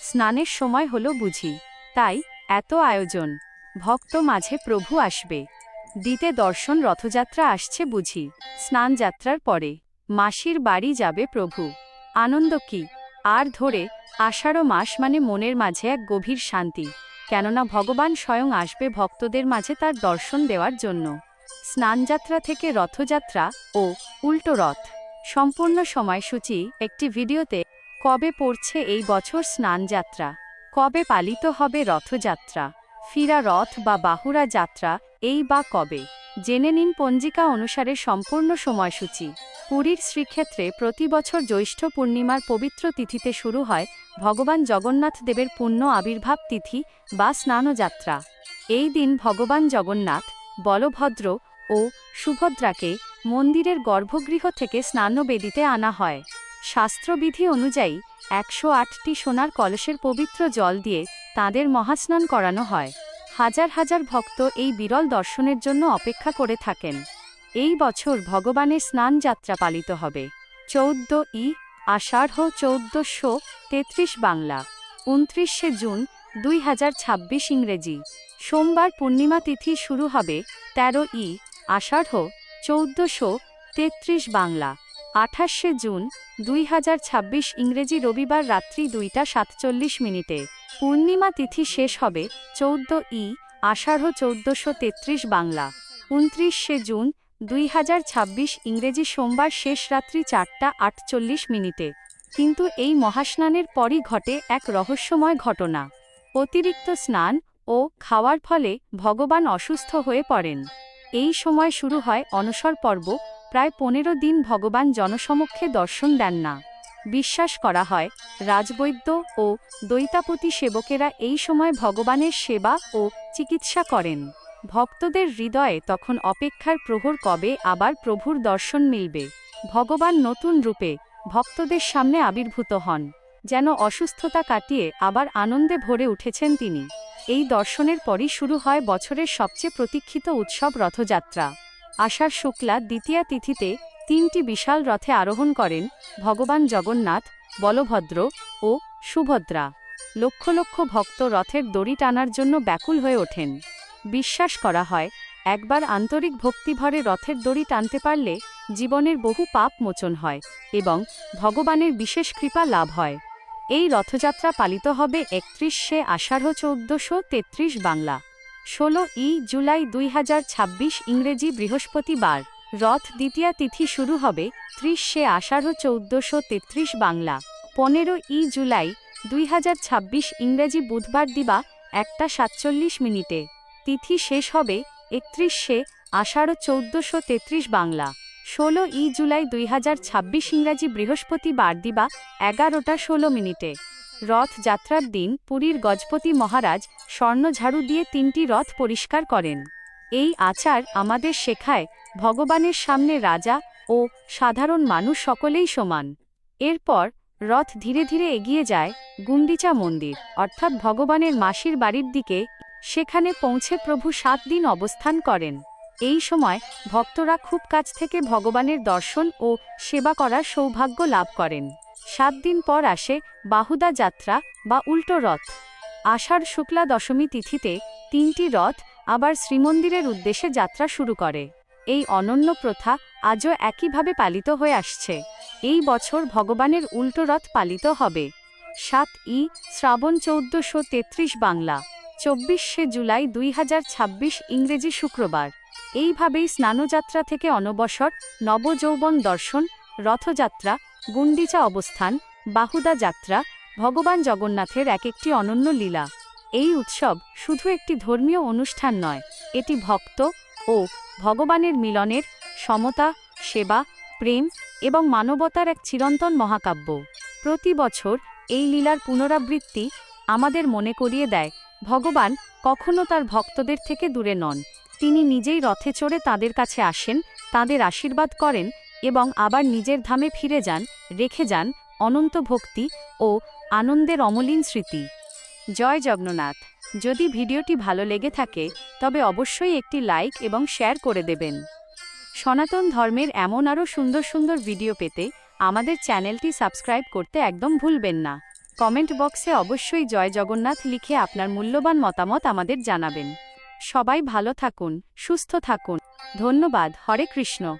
স্নানের সময় হলো বুঝি, তাই এত আয়োজন। ভক্ত মাঝে প্রভু আসবে, দিতে দর্শন। রথযাত্রা আসছে বুঝি, স্নান যাত্রার পরে মাসির বাড়ি যাবে প্রভু। আনন্দ কি আর ধরে, আষাঢ় মাস মানে মনের মাঝে এক গভীর শান্তি, কেননা ভগবান স্বয়ং আসবে ভক্তদের মাঝে তার দর্শন দেওয়ার জন্য। স্নানযাত্রা থেকে রথযাত্রা ও উল্টো রথ সম্পূর্ণ সময়সূচি একটি ভিডিওতে। কবে পড়ছে এই বছর স্নানযাত্রা, কবে পালিত হবে রথযাত্রা, ফিরা রথ বা বাহুড়া যাত্রা এই বা কবে, জেনে নিন পঞ্জিকা অনুসারে সম্পূর্ণ সময়সূচি। পুরীর শ্রীক্ষেত্রে প্রতি বছর জ্যৈষ্ঠ পূর্ণিমার পবিত্র তিথিতে শুরু হয় ভগবান জগন্নাথ দেবের পূর্ণ আবির্ভাব তিথি বা স্নানযাত্রা। এই দিন ভগবান জগন্নাথ, বলভদ্র ও সুভদ্রাকে মন্দিরের গর্ভগৃহ থেকে স্নানবেদিতে আনা হয়। শাস্ত্রবিধি অনুযায়ী 108টি সোনার কলসের পবিত্র জল দিয়ে তাঁদের মহাস্নান করানো হয়। হাজার হাজার ভক্ত এই বিরল দর্শনের জন্য অপেক্ষা করে থাকেন। এই বছর ভগবানের স্নান যাত্রা পালিত হবে 14ই আষাঢ় 1433 বাংলা, 29শে জুন 2026 ইংরেজি। সোমবার পূর্ণিমা তিথি শুরু হবে 13ই আষাঢ় 1433 বাংলা, 28শে জুন 2026 ইংরেজি। রবিবার রাত্রি 2টা 47 মিনিটে পূর্ণিমা তিথি শেষ হবে 14ই আষাঢ় 1433 বাংলা, 29শে জুন 2026 ইংরেজি। সোমবার শেষ রাত্রি 4টা 48 মিনিটে। কিন্তু এই মহাস্নানের পরই ঘটে এক রহস্যময় ঘটনা। অতিরিক্ত স্নান ও খাওয়ার ফলে ভগবান অসুস্থ হয়ে পড়েন। এই সময় শুরু হয় অনশর পর্ব। প্রায় 15 দিন ভগবান জনসমক্ষে দর্শন দেন না। বিশ্বাস করা হয় রাজবৈদ্য ও দৈতাপতি সেবকেরা এই সময় ভগবানের সেবা ও চিকিৎসা করেন। ভক্তদের হৃদয়ে তখন অপেক্ষার প্রহর, কবে আবার প্রভুর দর্শন মিলবে। ভগবান নতুন রূপে ভক্তদের সামনে আবির্ভূত হন, যেন অসুস্থতা কাটিয়ে আবার আনন্দে ভরে উঠেছেন তিনি। এই দর্শনের পরই শুরু হয় বছরের সবচেয়ে প্রতীক্ষিত উৎসব রথযাত্রা। আষাঢ় শুক্লা দ্বিতীয়া তিথিতে 3টি বিশাল রথে আরোহণ করেন ভগবান জগন্নাথ, বলভদ্র ও সুভদ্রা। লক্ষ লক্ষ ভক্ত রথের দড়ি টানার জন্য ব্যাকুল হয়ে ওঠেন। বিশ্বাস করা হয় একবার আন্তরিক ভক্তিভরে রথের দড়ি টানতে পারলে জীবনের বহু পাপ মোচন হয় এবং ভগবানের বিশেষ কৃপা লাভ হয়। এই রথযাত্রা পালিত হবে 31শে আষাঢ় 1433 বাংলা, 16ই জুলাই 2026 ইংরেজি বৃহস্পতিবার। রথ দ্বিতীয়া তিথি শুরু হবে 30শে আষাঢ় 1433 বাংলা, 15ই জুলাই 2026 ইংরেজি বুধবার দিবা 1টা 47 মিনিটে। তিথি শেষ হবে 31শে আষাঢ় 1433 বাংলা, 16ই জুলাই 2026 ইংরাজি বৃহস্পতিবার দিবা 11টা 16 মিনিটে। রথ যাত্রার দিন পুরীর গজপতি মহারাজ স্বর্ণঝাড়ু দিয়ে 3টি রথ পরিষ্কার করেন। এই আচার আমাদের শেখায় ভগবানের সামনে রাজা ও সাধারণ মানুষ সকলেই সমান। এরপর রথ ধীরে ধীরে এগিয়ে যায় গুন্ডিচা মন্দির অর্থাৎ ভগবানের মাসির বাড়ির দিকে। সেখানে পৌঁছে প্রভু 7 দিন অবস্থান করেন। এই সময় ভক্তরা খুব কাছ থেকে ভগবানের দর্শন ও সেবা করার সৌভাগ্য লাভ করেন। 7 দিন পর আসে বাহুদা যাত্রা বা উল্টো রথ। আষাঢ় শুক্লা দশমী তিথিতে 3টি রথ আবার শ্রীমন্দিরের উদ্দেশ্যে যাত্রা শুরু করে। এই অনন্য প্রথা আজও একইভাবে পালিত হয়ে আসছে। এই বছর ভগবানের উল্টো রথ পালিত হবে 7ই শ্রাবণ 1433 বাংলা, 24শে জুলাই 2026 ইংরেজি শুক্রবার। এইভাবেই স্নানযাত্রা থেকে অনবসর, নবযৌবন দর্শন, রথযাত্রা, গুন্ডিচা অবস্থান, বাহুদা যাত্রা ভগবান জগন্নাথের এক একটি অনন্য লীলা। এই উৎসব শুধু একটি ধর্মীয় অনুষ্ঠান নয়, এটি ভক্ত ও ভগবানের মিলনের, সমতা, সেবা, প্রেম এবং মানবতার এক চিরন্তন মহাকাব্য। প্রতি বছর এই লীলার পুনরাবৃত্তি আমাদের মনে করিয়ে দেয় ভগবান কখনো তার ভক্তদের থেকে দূরে নন। তিনি নিজেই রথে চড়ে তাদের কাছে আসেন, তাদের আশীর্বাদ করেন এবং আবার নিজের ধামে ফিরে যান, রেখে যান অনন্ত ভক্তি ও আনন্দের অমলিন স্মৃতি। জয় জগন্নাথ। যদি ভিডিওটি ভালো লেগে থাকে তবে অবশ্যই একটি লাইক এবং শেয়ার করে দেবেন। সনাতন ধর্মের এমন আরও সুন্দর সুন্দর ভিডিও পেতে আমাদের চ্যানেলটি সাবস্ক্রাইব করতে একদম ভুলবেন না। কমেন্ট বক্সে অবশ্যই জয় জগন্নাথ লিখে আপনার মূল্যবান মতামত আমাদের জানাবেন। সবাই ভালো থাকুন, সুস্থ থাকুন। ধন্যবাদ। হরে কৃষ্ণ।